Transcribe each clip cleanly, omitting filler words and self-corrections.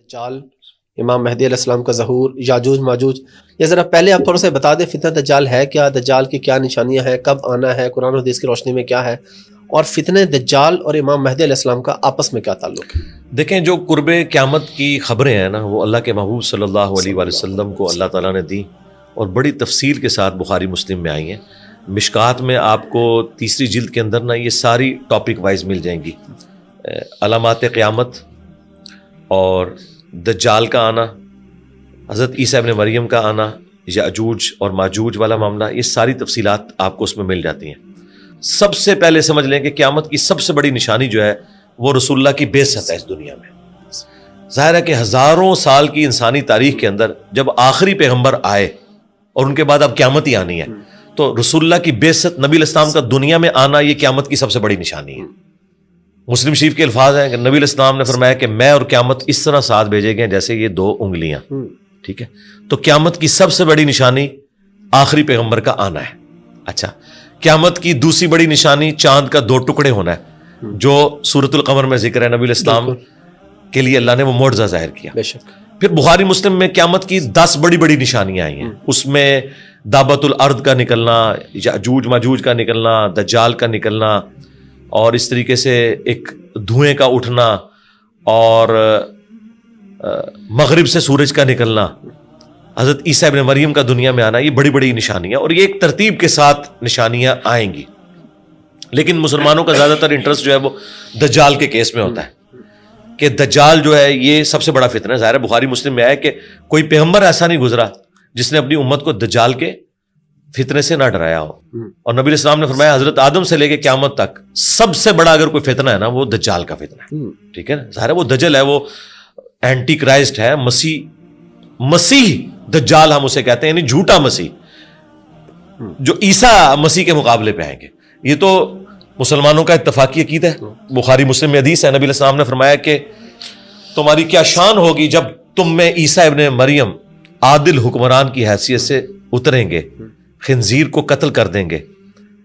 دجال، امام مہدی علیہ السلام کا ظہور، یاجوج ماجوج، یہ ذرا پہلے آپ تھوڑا سا بتا دیں فتنہ دجال ہے کیا، دجال کی کیا نشانیاں ہیں، کب آنا ہے، قرآن و حدیث کی روشنی میں کیا ہے، اور فتنہ دجال اور امام مہدی علیہ السلام کا آپس میں کیا تعلق ہے؟ دیکھیں، جو قرب قیامت کی خبریں ہیں نا، وہ اللہ کے محبوب صلی اللہ علیہ وآلہ وسلم کو اللہ تعالیٰ نے دی اور بڑی تفصیل کے ساتھ بخاری مسلم میں آئی ہیں۔ مشکات میں آپ کو تیسری جلد کے اندر نا یہ ساری ٹاپک وائز مل جائیں گی، علامات قیامت اور دجال کا آنا، حضرت عیسیٰ ابن مریم کا آنا، یاجوج اور ماجوج والا معاملہ، یہ ساری تفصیلات آپ کو اس میں مل جاتی ہیں۔ سب سے پہلے سمجھ لیں کہ قیامت کی سب سے بڑی نشانی جو ہے وہ رسول اللہ کی بعثت ہے اس دنیا میں۔ ظاہر ہے کہ ہزاروں سال کی انسانی تاریخ کے اندر جب آخری پیغمبر آئے اور ان کے بعد اب قیامت ہی آنی ہے، تو رسول اللہ کی بعثت، نبی علیہ السلام کا دنیا میں آنا، یہ قیامت کی سب سے بڑی نشانی ہے۔ مسلم شریف کے الفاظ ہیں کہ نبی علیہ السلام نے فرمایا کہ میں اور قیامت اس طرح ساتھ بھیجے گئے جیسے یہ دو انگلیاں، ٹھیک ہے؟ تو قیامت کی سب سے بڑی نشانی آخری پیغمبر کا آنا ہے۔ اچھا، قیامت کی دوسری بڑی نشانی چاند کا دو ٹکڑے ہونا ہے، جو سورۃ القمر میں ذکر ہے، نبی علیہ السلام کے لیے اللہ نے وہ معجزہ ظاہر کیا۔ بے شک۔ پھر بخاری مسلم میں قیامت کی 10 بڑی بڑی نشانیاں آئی ہیں، اس میں دابت الارض کا نکلنا، یاجوج ماجوج کا نکلنا، دجال کا نکلنا، اور اس طریقے سے ایک دھوئیں کا اٹھنا، اور مغرب سے سورج کا نکلنا، حضرت عیسیٰ ابن مریم کا دنیا میں آنا، یہ بڑی بڑی نشانیاں، اور یہ ایک ترتیب کے ساتھ نشانیاں آئیں گی۔ لیکن مسلمانوں کا زیادہ تر انٹرسٹ جو ہے وہ دجال کے کیس میں ہوتا ہے کہ دجال جو ہے یہ سب سے بڑا فتنہ ہے۔ ظاہر بخاری مسلم میں آیا کہ کوئی پیغمبر ایسا نہیں گزرا جس نے اپنی امت کو دجال کے فتنے سے نہ ڈرایا ہو، اور نبی علیہ السلام نے فرمایا حضرت آدم سے لے کے قیامت تک سب سے بڑا اگر کوئی فتنہ ہے نا، وہ دجال کا فتنہ ہے، ٹھیک ہے نا؟ ظاہر وہ دجل ہے، وہ اینٹی کرائسٹ ہے، مسیح دجال ہم اسے کہتے ہیں، یعنی جھوٹا مسیح جو عیسیٰ مسیح کے مقابلے پہ آئیں گے۔ یہ تو مسلمانوں کا اتفاقی عقیدہ ہے۔ بخاری مسلم میں حدیث ہے، نبی علیہ السلام نے فرمایا کہ تمہاری کیا شان ہوگی جب تم میں عیسیٰ ابن مریم عادل حکمران کی حیثیت سے اتریں گے، خنزیر کو قتل کر دیں گے،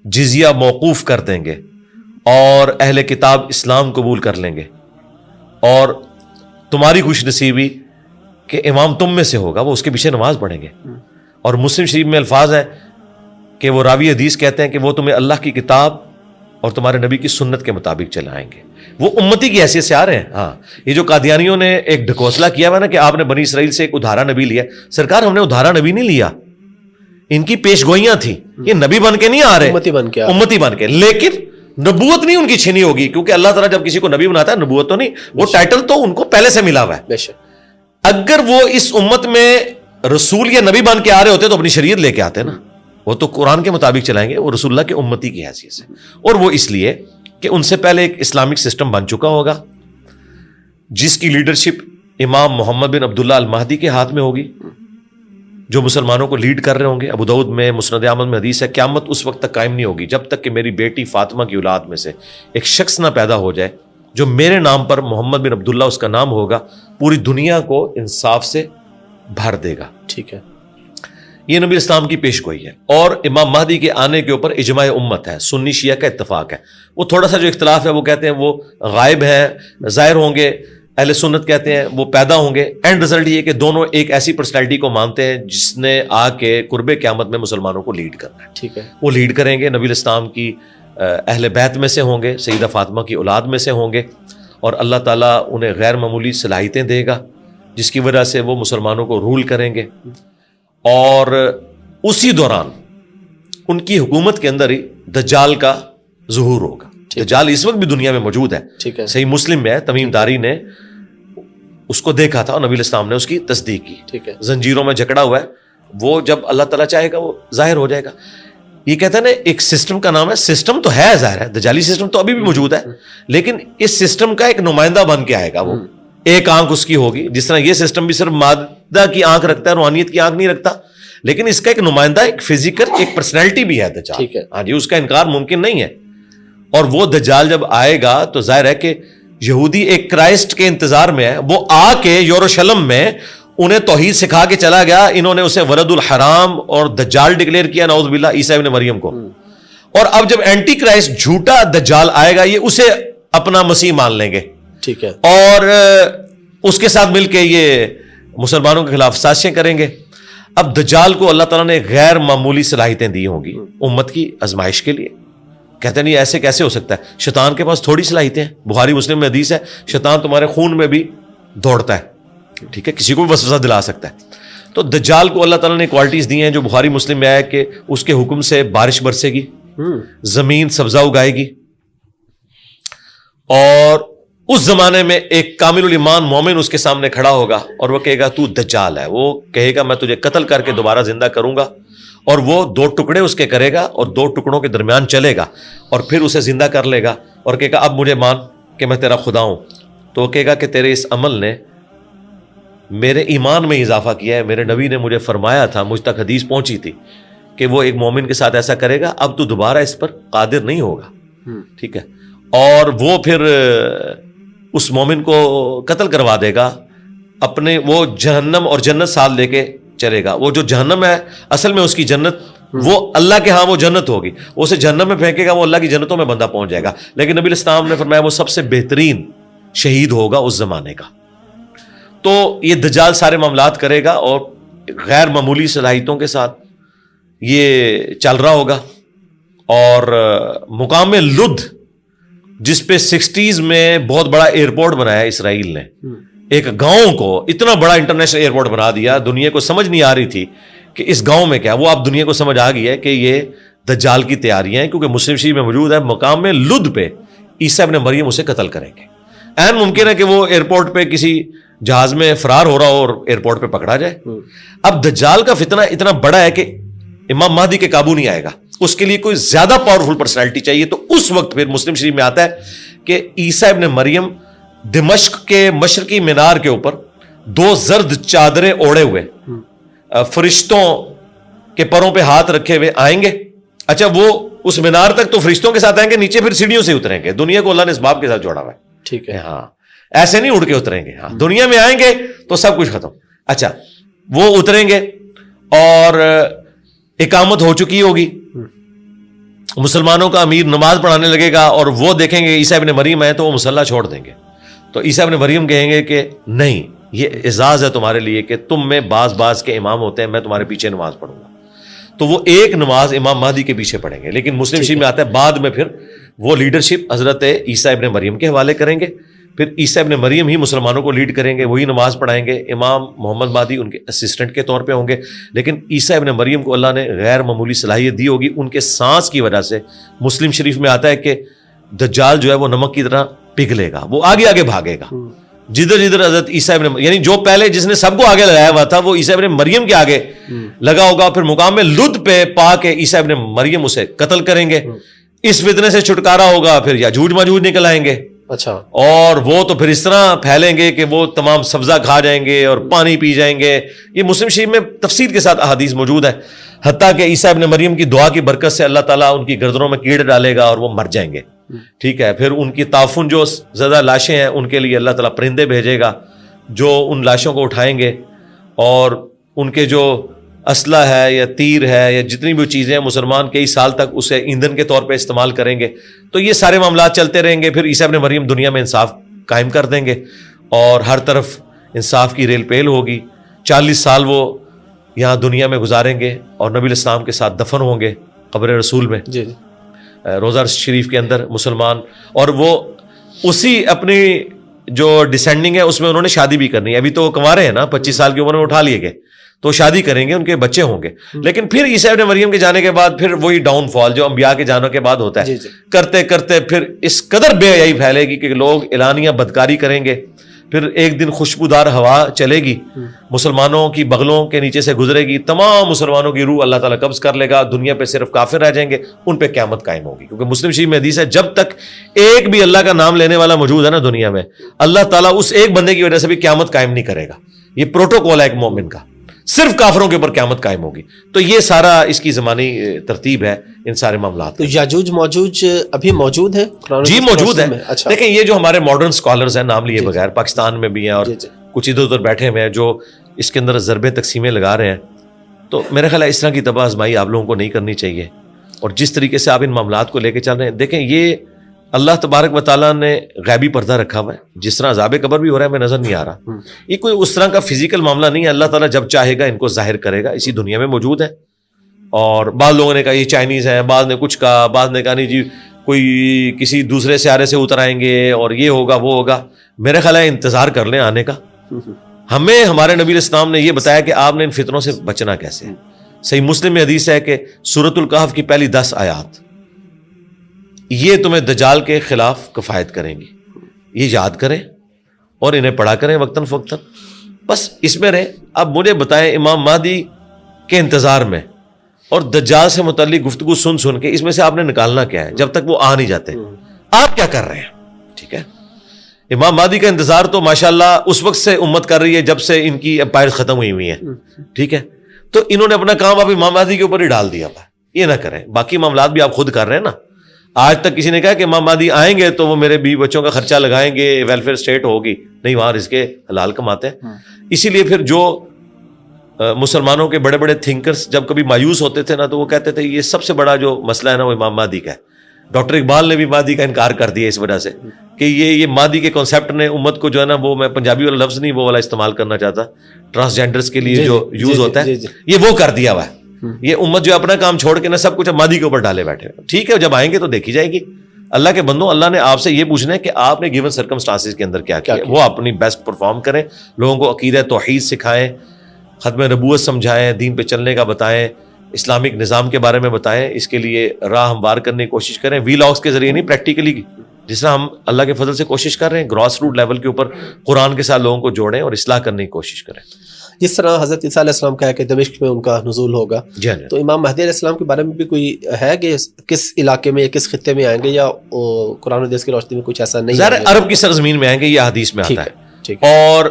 جزیہ موقوف کر دیں گے، اور اہل کتاب اسلام قبول کر لیں گے، اور تمہاری خوش نصیبی کہ امام تم میں سے ہوگا، وہ اس کے پیچھے نماز پڑھیں گے۔ اور مسلم شریف میں الفاظ ہیں کہ وہ راوی حدیث کہتے ہیں کہ وہ تمہیں اللہ کی کتاب اور تمہارے نبی کی سنت کے مطابق چلائیں گے۔ وہ امتی کی حیثیت سے آ رہے ہیں۔ ہاں، یہ جو قادیانیوں نے ایک ڈھکوسلا کیا ہوا نا کہ آپ نے بنی اسرائیل سے ایک ادھارا نبی لیا، سرکار ہم نے ادھارا نبی نہیں لیا، ان کی پیش گوئیاں تھیں، یہ نبی بن کے نہیں آ رہے، امتی بن کے، لیکن نبوت نہیں ان کی چھینی ہوگی، کیونکہ اللہ تعالیٰ جب کسی کو نبی بناتا ہے نبوت تو نہیں، وہ ٹائٹل تو ان کو پہلے سے ملا ہوا ہے۔ اگر وہ اس امت میں رسول یا نبی بن کے آ رہے ہوتے تو اپنی شریعت لے کے آتے نا، وہ تو قرآن کے مطابق چلائیں گے، وہ رسول اللہ کے امتی کی حیثیت سے، اور وہ اس لیے کہ ان سے پہلے ایک اسلامک سسٹم بن چکا ہوگا جس کی لیڈرشپ امام محمد بن عبداللہ المہدی کے ہاتھ میں ہوگی، جو مسلمانوں کو لیڈ کر رہے ہوں گے۔ ابو داؤد میں مسند احمد میں حدیث ہے، قیامت اس وقت تک قائم نہیں ہوگی جب تک کہ میری بیٹی فاطمہ کی اولاد میں سے ایک شخص نہ پیدا ہو جائے جو میرے نام پر محمد بن عبداللہ اس کا نام ہوگا، پوری دنیا کو انصاف سے بھر دے گا۔ ٹھیک ہے، یہ نبی اسلام کی پیش گوئی ہے، اور امام مہدی کے آنے کے اوپر اجماع امت ہے، سنی شیعہ کا اتفاق ہے۔ وہ تھوڑا سا جو اختلاف ہے وہ کہتے ہیں وہ غائب ہیں، ظاہر ہوں گے، اہل سنت کہتے ہیں وہ پیدا ہوں گے۔ اینڈ رزلٹ یہ کہ دونوں ایک ایسی پرسنالٹی کو مانتے ہیں جس نے آ کے قرب قیامت میں مسلمانوں کو لیڈ کرنا ہے۔ ٹھیک ہے، وہ لیڈ کریں گے، نبی الاسلام کی اہل بیت میں سے ہوں گے، سیدہ فاطمہ کی اولاد میں سے ہوں گے، اور اللہ تعالیٰ انہیں غیر معمولی صلاحیتیں دے گا جس کی وجہ سے وہ مسلمانوں کو رول کریں گے، اور اسی دوران ان کی حکومت کے اندر ہی دجال کا ظہور ہوگا۔ دجال اس وقت بھی دنیا میں موجود ہے، صحیح مسلم میں ہے، تمیم داری نے اس کو دیکھا تھا اور نبی الاسلام نے اس کی تصدیق کی۔ زنجیروں میں جکڑا ہوا ہے، وہ جب اللہ تعالیٰ چاہے گا وہ ظاہر ہو جائے گا۔ یہ کہتے ہیں نا ایک سسٹم کا نام ہے، سسٹم تو ہے، ظاہر ہے دجالی سسٹم تو ابھی بھی موجود ہے، لیکن اس سسٹم کا ایک نمائندہ بن کے آئے گا، وہ ایک آنکھ اس کی ہوگی، جس طرح یہ سسٹم بھی صرف مادہ کی آنکھ رکھتا ہے، روحانیت کی آنکھ نہیں رکھتا، لیکن اس کا ایک نمائندہ، ایک فزیکل، ایک پرسنالٹی بھی ہے دجال۔ ہاں جی، اس کا انکار ممکن نہیں ہے۔ اور وہ دجال جب آئے گا تو ظاہر ہے کہ یہودی ایک کرائسٹ کے انتظار میں ہے، وہ آ کے یروشلم میں انہیں توحید سکھا کے چلا گیا، انہوں نے اسے ولد الحرام اور دجال ڈکلیئر کیا، نعوذ باللہ، عیسیٰ ابن مریم کو۔ اور اب جب اینٹی کرائسٹ جھوٹا دجال آئے گا، یہ اسے اپنا مسیح مان لیں گے، ٹھیک ہے، اور اس کے ساتھ مل کے یہ مسلمانوں کے خلاف سازشیں کریں گے. اب دجال کو اللہ تعالیٰ نے غیر معمولی صلاحیتیں دی ہوں گی امت کی آزمائش کے لیے. کہتے نہیں ایسے کیسے ہو سکتا ہے, شیطان کے پاس تھوڑی صلاحیتیں ہیں. بخاری مسلم میں حدیث ہے شیطان تمہارے خون میں بھی دوڑتا ہے, ٹھیک ہے, کسی کو بھی وسوسہ دلا سکتا ہے. تو دجال کو اللہ تعالیٰ نے کوالٹیز دی ہیں جو بخاری مسلم میں آیا کہ اس کے حکم سے بارش برسے گی, زمین سبزہ اگائے گی, اور اس زمانے میں ایک کامل الایمان مومن اس کے سامنے کھڑا ہوگا اور وہ کہے گا تو دجال ہے. وہ کہے گا میں تجھے قتل کر کے دوبارہ زندہ کروں گا, اور وہ 2 ٹکڑے اس کے کرے گا اور 2 ٹکڑوں کے درمیان چلے گا اور پھر اسے زندہ کر لے گا اور کہے گا اب مجھے مان کہ میں تیرا خدا ہوں. تو وہ کہے گا کہ تیرے اس عمل نے میرے ایمان میں اضافہ کیا ہے, میرے نبی نے مجھے فرمایا تھا, مجھ تک حدیث پہنچی تھی کہ وہ ایک مومن کے ساتھ ایسا کرے گا, اب تو دوبارہ اس پر قادر نہیں ہوگا, ٹھیک ہے. اور وہ پھر اس مومن کو قتل کروا دے گا, اپنے وہ جہنم اور جنت ساتھ لے کے چلے گا. وہ جو جہنم ہے اصل میں اس کی جنت, وہ اللہ کے ہاں وہ جنت ہوگی, وہ اسے جہنم میں پھینکے گا, وہ اللہ کی جنتوں میں بندہ پہنچ جائے گا. لیکن نبی علیہ السلام نے فرمایا وہ سب سے بہترین شہید ہوگا اس زمانے کا. تو یہ دجال سارے معاملات کرے گا اور غیر معمولی صلاحیتوں کے ساتھ یہ چل رہا ہوگا. اور مقام لد جس پہ 60s میں بہت بڑا ایئرپورٹ بنایا اسرائیل نے, ایک گاؤں کو اتنا بڑا انٹرنیشنل ایئرپورٹ بنا دیا, دنیا کو سمجھ نہیں آ رہی تھی کہ اس گاؤں میں کیا, وہ اب دنیا کو سمجھ آ گئی ہے کہ یہ دجال کی تیاریاں ہیں, کیونکہ مسلم شریف میں موجود ہے مقام لد پہ عیسیٰ ابن مریم اسے قتل کریں گے. عین ممکن ہے کہ وہ ایئرپورٹ پہ کسی جہاز میں فرار ہو رہا ہو اور ایئرپورٹ پہ پکڑا جائے. اب دجال کا فتنہ اتنا بڑا ہے کہ امام مہدی کے قابو نہیں آئے گا, اس کے لیے کوئی زیادہ پاورفل پرسنالٹی چاہیے. تو اس وقت پھر مسلم شریف میں آتا ہے کہ عیسیٰ ابن مریم دمشق کے مشرقی مینار کے اوپر 2 زرد چادریں اوڑے ہوئے فرشتوں کے پروں پہ ہاتھ رکھے ہوئے آئیں گے. اچھا, وہ اس مینار تک تو فرشتوں کے ساتھ آئیں گے, نیچے پھر سیڑھیوں سے اتریں گے. دنیا کو اللہ نے اس باب کے ساتھ جوڑا ہوا ہے, ٹھیک ہے, ہاں, ایسے نہیں اڑ کے اتریں گے. ہاں, دنیا میں آئیں گے تو سب کچھ ختم. اچھا, وہ اتریں گے اور اقامت ہو چکی ہوگی, مسلمانوں کا امیر نماز پڑھانے لگے گا اور وہ دیکھیں گے عیسیٰ ابن مریم ہے تو وہ مصلی چھوڑ دیں گے. تو عیسیٰ ابن مریم کہیں گے کہ نہیں, یہ اعزاز ہے تمہارے لیے کہ تم میں بعض کے امام ہوتے ہیں, میں تمہارے پیچھے نماز پڑھوں گا. تو وہ ایک نماز امام مہدی کے پیچھے پڑھیں گے. لیکن مسلم شریف میں آتا ہے بعد میں پھر وہ لیڈرشپ حضرت عیسیٰ ابن مریم کے حوالے کریں گے, پھر عیسیٰ ابن مریم ہی مسلمانوں کو لیڈ کریں گے, وہی نماز پڑھائیں گے. امام محمد مہدی ان کے اسسٹنٹ کے طور پہ ہوں گے. لیکن عیسیٰ ابن مریم کو اللہ نے غیر معمولی صلاحیت دی ہوگی ان کے سانس کی وجہ سے. مسلم شریف میں آتا ہے کہ دجال جو ہے وہ نمک کی طرح پگھلے گا, وہ آگے آگے بھاگے گا جدھر جدھر حضرت عیسیٰ ابن, یعنی جو پہلے جس نے سب کو آگے لگایا ہوا تھا وہ عیسیٰ ابن مریم کے آگے لگا ہوگا. پھر مقام لد پہ پا کے عیسیٰ ابن مریم اسے قتل کریں گے. اس فتنے سے چھٹکارا ہوگا, پھر یاجوج ماجوج نکل آئیں گے. اچھا, اور وہ تو پھر اس طرح پھیلیں گے کہ وہ تمام سبزہ کھا جائیں گے اور پانی پی جائیں گے. یہ مسلم شریف میں تفصیل کے ساتھ احادیث موجود ہے, حتیٰ کہ عیسیٰ ابن مریم کی دعا کی برکت سے اللہ تعالیٰ ان کی گردنوں میں کیڑے ڈالے گا اور وہ مر جائیں گے, ٹھیک ہے. پھر ان کی تعفن جو زدہ لاشیں ہیں ان کے لیے اللہ تعالیٰ پرندے بھیجے گا جو ان لاشوں کو اٹھائیں گے, اور ان کے جو اسلحہ ہے یا تیر ہے یا جتنی بھی چیزیں ہیں مسلمان کئی سال تک اسے ایندھن کے طور پہ استعمال کریں گے. تو یہ سارے معاملات چلتے رہیں گے. پھر عیسیٰ ابن مریم دنیا میں انصاف قائم کر دیں گے اور ہر طرف انصاف کی ریل پیل ہوگی. 40 سال وہ یہاں دنیا میں گزاریں گے اور نبی علیہ السلام کے ساتھ دفن ہوں گے قبر رسول میں, جی روزہ شریف کے اندر مسلمان. اور وہ اسی اپنی جو ڈسینڈنگ ہے اس میں انہوں نے شادی بھی کرنی ہے. ابھی تو کنوارے ہیں نا, 25 سال کی عمر میں اٹھا لیے گئے, تو شادی کریں گے, ان کے بچے ہوں گے. لیکن پھر عیسیٰ ابن مریم کے جانے کے بعد پھر وہی ڈاؤن فال جو انبیاء کے جانے کے بعد ہوتا ہے, کرتے کرتے پھر اس قدر بے حیائی پھیلے گی کہ لوگ اعلانیہ بدکاری کریں گے. پھر ایک دن خوشبودار ہوا چلے گی, مسلمانوں کی بغلوں کے نیچے سے گزرے گی, تمام مسلمانوں کی روح اللہ تعالیٰ قبض کر لے گا, دنیا پہ صرف کافر رہ جائیں گے, ان پہ قیامت قائم ہوگی. کیونکہ مسلم شریف میں حدیث ہے جب تک ایک بھی اللہ کا نام لینے والا موجود ہے نا دنیا میں, اللہ تعالیٰ اس ایک بندے کی وجہ سے بھی قیامت قائم نہیں کرے گا. یہ پروٹوکول ہے ایک مومن کا, صرف کافروں کے اوپر قیامت قائم ہوگی. تو یہ سارا اس کی زمانی ترتیب ہے ان سارے معاملات. تو یاجوج ماجوج ابھی موجود ہیں؟ جی موجود ہے. دیکھیں یہ جو ہمارے ماڈرن سکالرز ہیں نام لیے بغیر, پاکستان میں بھی ہیں اور کچھ ادھر ادھر بیٹھے ہوئے ہیں جو اس کے اندر ضربیں تقسیمیں لگا رہے ہیں. تو میرے خیال ہے اس طرح کی تباہ آزمائی آپ لوگوں کو نہیں کرنی چاہیے. اور جس طریقے سے آپ ان معاملات کو لے کے چل رہے ہیں, دیکھیں یہ اللہ تبارک و تعالیٰ نے غیبی پردہ رکھا ہوا ہے. جس طرح عذاب قبر بھی ہو رہا ہے ہمیں نظر نہیں آ رہا. یہ کوئی اس طرح کا فزیکل معاملہ نہیں ہے. اللہ تعالیٰ جب چاہے گا ان کو ظاہر کرے گا. اسی دنیا میں موجود ہے. اور بعض لوگوں نے کہا یہ چائنیز ہیں, بعض نے کچھ کہا, بعض نے کہا نہیں جی کوئی کسی دوسرے سیارے سے اتر آئیں گے اور یہ ہوگا وہ ہوگا. میرے خیال ہے انتظار کر لیں آنے کا. ہمیں ہمارے نبی علیہ السلام نے یہ بتایا کہ آپ نے ان فتنوں سے بچنا کیسے ہے. صحیح مسلم میں حدیث ہے کہ سورۃ الکہف کی پہلی 10 آیات یہ تمہیں دجال کے خلاف کفایت کریں گی. یہ یاد کریں اور انہیں پڑھا کریں وقتاً فوقتاً. بس اس میں رہیں. اب مجھے بتائیں امام مہدی کے انتظار میں اور دجال سے متعلق گفتگو سن کے اس میں سے آپ نے نکالنا کیا ہے جب تک وہ آ نہیں جاتے؟ آپ کیا کر رہے ہیں؟ ٹھیک ہے, امام مہدی کا انتظار تو ماشاءاللہ اس وقت سے امت کر رہی ہے جب سے ان کی امپائر ختم ہوئی ہیں. ٹھیک ہے, تو انہوں نے اپنا کام اب امام مہدی کے اوپر ہی ڈال دیا. یہ نہ کریں. باقی معاملات بھی آپ خود کر رہے ہیں نا. آج تک کسی نے کہا کہ امام مہدی آئیں گے تو وہ میرے بیوی بچوں کا خرچہ لگائیں گے, ویلفیئر اسٹیٹ ہوگی. نہیں, وہاں رزق حلال کماتے ہیں. اسی لیے پھر جو مسلمانوں کے بڑے بڑے تھنکرز جب کبھی مایوس ہوتے تھے نا تو وہ کہتے تھے یہ سب سے بڑا جو مسئلہ ہے نا وہ امام مہدی کا ہے. ڈاکٹر اقبال نے بھی مہدی کا انکار کر دیا اس وجہ سے کہ یہ مہدی کے کانسیپٹ نے امت کو جو ہے نا, وہ میں پنجابی والا لفظ نہیں وہ والا استعمال کرنا چاہتا, ٹرانسجینڈرز کے لیے جو یوز ہوتا ہے یہ وہ کر دیا ہوا ہے. یہ امت جو اپنا کام چھوڑ کے نا سب کچھ مہدی کے اوپر ڈالے بیٹھے. ٹھیک ہے, جب آئیں گے تو دیکھی جائے گی. اللہ کے بندوں, اللہ نے آپ سے یہ پوچھنا ہے کہ آپ نے گیون سرکمسٹانسز کے اندر کیا کیا. وہ اپنی بیسٹ پرفارم کریں, لوگوں کو عقیدہ توحید سکھائیں, ختم نبوت سمجھائیں, دین پہ چلنے کا بتائیں, اسلامک نظام کے بارے میں بتائیں. اس کے لیے راہ ہموار کرنے کی کوشش کریں, وی لاگس کے ذریعے نہیں, پریکٹیکلی جس طرح ہم اللہ کے فضل سے کوشش کر رہے ہیں گراس روٹ لیول کے اوپر قرآن کے ساتھ لوگوں کو جوڑیں اور اصلاح کرنے کی کوشش کریں. جس طرح حضرت عیسیٰ علیہ السلام کا ہے کہ دمشق میں ان کا نزول ہوگا, تو امام مہدی علیہ السلام کے بارے میں بھی کوئی ہے کہ کس علاقے میں یا کس خطے میں آئیں گے, یا قرآن و حدیث کی روشنی میں کچھ ایسا نہیں؟ ظاہر عرب کی سرزمین میں آئیں گے, یہ حدیث میں آتا ہے, اور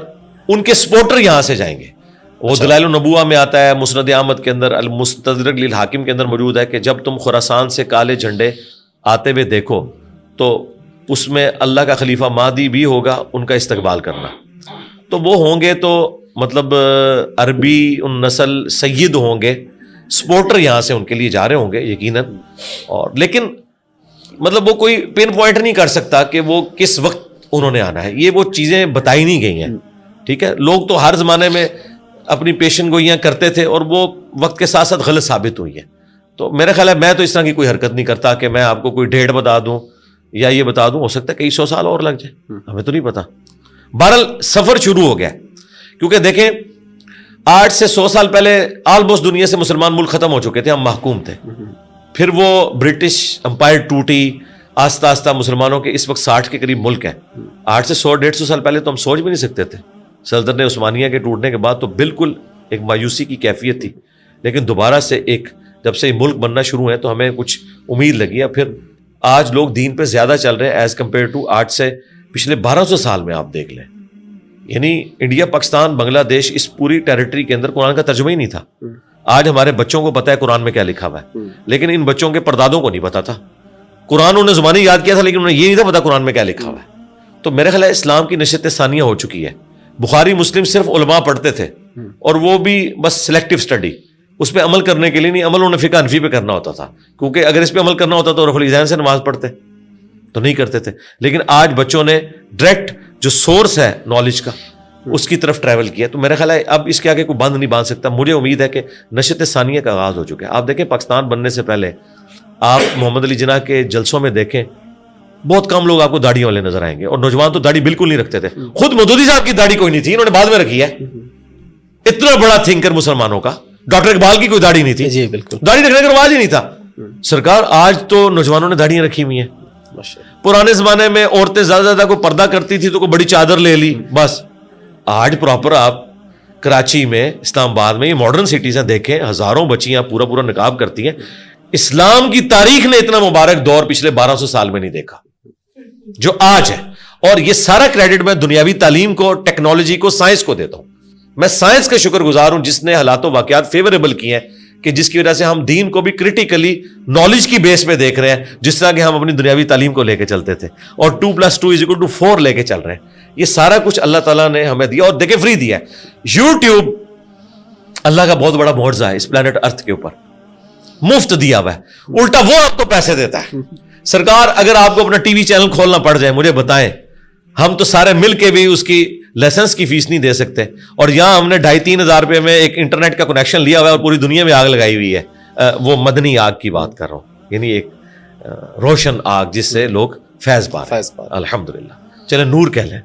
ان کے سپورٹر یہاں سے جائیں گے. وہ دلائل النبوہ میں آتا ہے, مسند احمد کے اندر, المستدرک للحاکم کے اندر موجود ہے کہ جب تم خراسان سے کالے جھنڈے آتے ہوئے دیکھو تو اس میں اللہ کا خلیفہ مہدی بھی ہوگا, ان کا استقبال کرنا. تو وہ ہوں گے تو مطلب عربی ان نسل سید ہوں گے, سپورٹر یہاں سے ان کے لیے جا رہے ہوں گے یقیناً. اور لیکن مطلب وہ کوئی پن پوائنٹ نہیں کر سکتا کہ وہ کس وقت انہوں نے آنا ہے. یہ وہ چیزیں بتائی نہیں گئی ہیں. ٹھیک ہے, لوگ تو ہر زمانے میں اپنی پیشن گوئیاں کرتے تھے اور وہ وقت کے ساتھ ساتھ غلط ثابت ہوئی ہیں. تو میرا خیال ہے میں تو اس طرح کی کوئی حرکت نہیں کرتا کہ میں آپ کو کوئی ڈیٹ بتا دوں یا یہ بتا دوں. ہو سکتا ہے کئی 100 سال اور لگ جائے, ہمیں تو نہیں پتا. بہرحال سفر شروع ہو گیا, کیونکہ دیکھیں 8 سے 100 سال پہلے آلموسٹ دنیا سے مسلمان ملک ختم ہو چکے تھے, ہم محکوم تھے. پھر وہ برٹش امپائر ٹوٹی, آہستہ آہستہ مسلمانوں کے اس وقت 60 کے قریب ملک ہیں. 8 سے 100-150 سال پہلے تو ہم سوچ بھی نہیں سکتے تھے. سلطنت عثمانیہ کے ٹوٹنے کے بعد تو بالکل ایک مایوسی کی کیفیت تھی, لیکن دوبارہ سے ایک جب سے ملک بننا شروع ہے تو ہمیں کچھ امید لگی ہے. پھر آج لوگ دین پہ زیادہ چل رہے ہیں ایز کمپیئر ٹو آج سے پچھلے 1200 سال میں. آپ دیکھ لیں, یعنی انڈیا, پاکستان, بنگلہ دیش, اس پوری ٹیریٹری کے اندر قرآن کا ترجمہ ہی نہیں تھا. آج ہمارے بچوں کو پتا ہے قرآن میں کیا لکھا ہوا ہے, لیکن ان بچوں کے پردادوں کو نہیں پتا تھا. قرآن انہوں نے زبانی یاد کیا تھا لیکن انہیں یہ نہیں تھا پتا قرآن میں کیا لکھا ہوا ہے. تو میرے خیال ہے اسلام کی نشست ثانیہ ہو چکی ہے. بخاری مسلم صرف علماء پڑھتے تھے, اور وہ بھی بس سلیکٹو اسٹڈی, اس پہ عمل کرنے کے لیے نہیں. عمل انہیں فقہ حنفی پہ کرنا ہوتا تھا, کیونکہ اگر اس پہ عمل کرنا ہوتا تو رفع الاذان سے نماز پڑھتے تو نہیں کرتے تھے. لیکن آج بچوں نے ڈائریکٹ جو سورس ہے نالج کا اس کی طرف ٹریول کیا. تو میرا خیال ہے اب اس کے آگے کوئی بند نہیں باندھ سکتا. مجھے امید ہے کہ نشست ثانیہ کا آغاز ہو چکا ہے. آپ دیکھیں پاکستان بننے سے پہلے آپ محمد علی جناح کے جلسوں میں دیکھیں, بہت کم لوگ آپ کو داڑھی والے نظر آئیں گے, اور نوجوان تو داڑھی بالکل نہیں رکھتے تھے. خود مودودی صاحب کی داڑھی کوئی نہیں تھی, انہوں نے بعد میں رکھی ہے. اتنا بڑا تھنکر مسلمانوں کا. ڈاکٹر اقبال کی کوئی داڑھی نہیں تھی, جی بالکل, داڑھی رکھنے کا رواج ہی نہیں تھا. سرکار آج تو نوجوانوں نے داڑیاں رکھی ہوئی ہیں. پرانے زمانے میں عورتیں زیادہ زیادہ کوئی پردہ کرتی تھی تو کوئی بڑی چادر لے لی بس. آج پراپر آپ کراچی میں, اسلام آباد میں, یہ ماڈرن سٹیز ہیں, دیکھیں ہزاروں بچیاں پورا نقاب کرتی ہیں. اسلام کی تاریخ نے اتنا مبارک دور پچھلے 1200 سال میں نہیں دیکھا جو آج ہے. اور یہ سارا کریڈٹ میں دنیاوی تعلیم کو, ٹیکنالوجی کو, سائنس کو دیتا ہوں. میں سائنس کا شکر گزار ہوں جس نے حالات و واقعات فیوریبل کیے ہیں, کہ جس کی وجہ سے ہم دین کو بھی کرٹیکلی نالج کی بیس پہ دیکھ رہے ہیں, جس طرح کہ ہم اپنی دنیاوی تعلیم کو لے کے چلتے تھے, اور 2+2=4 لے کے چل رہے ہیں. یہ سارا کچھ اللہ تعالیٰ نے ہمیں دیا, اور دیکھیں فری دیا ہے. یوٹیوب اللہ کا بہت بڑا معجزہ ہے اس پلانٹ ارتھ کے اوپر, مفت دیا ہوا ہے. الٹا وہ آپ کو پیسے دیتا ہے. سرکار اگر آپ کو اپنا ٹی وی چینل کھولنا پڑ جائے مجھے بتائیں, ہم تو سارے مل کے بھی اس کی لائسنس کی فیس نہیں دے سکتے, اور یہاں ہم نے 2,500-3 ہزار روپے میں ایک انٹرنیٹ کا کنیکشن لیا ہوا ہے اور پوری دنیا میں آگ لگائی ہوئی ہے. وہ مدنی آگ کی بات کر رہا ہوں, یعنی ایک روشن آگ جس سے لوگ فیض پا رہے ہیں. الحمدللہ. چلیں نور کہہ لیں.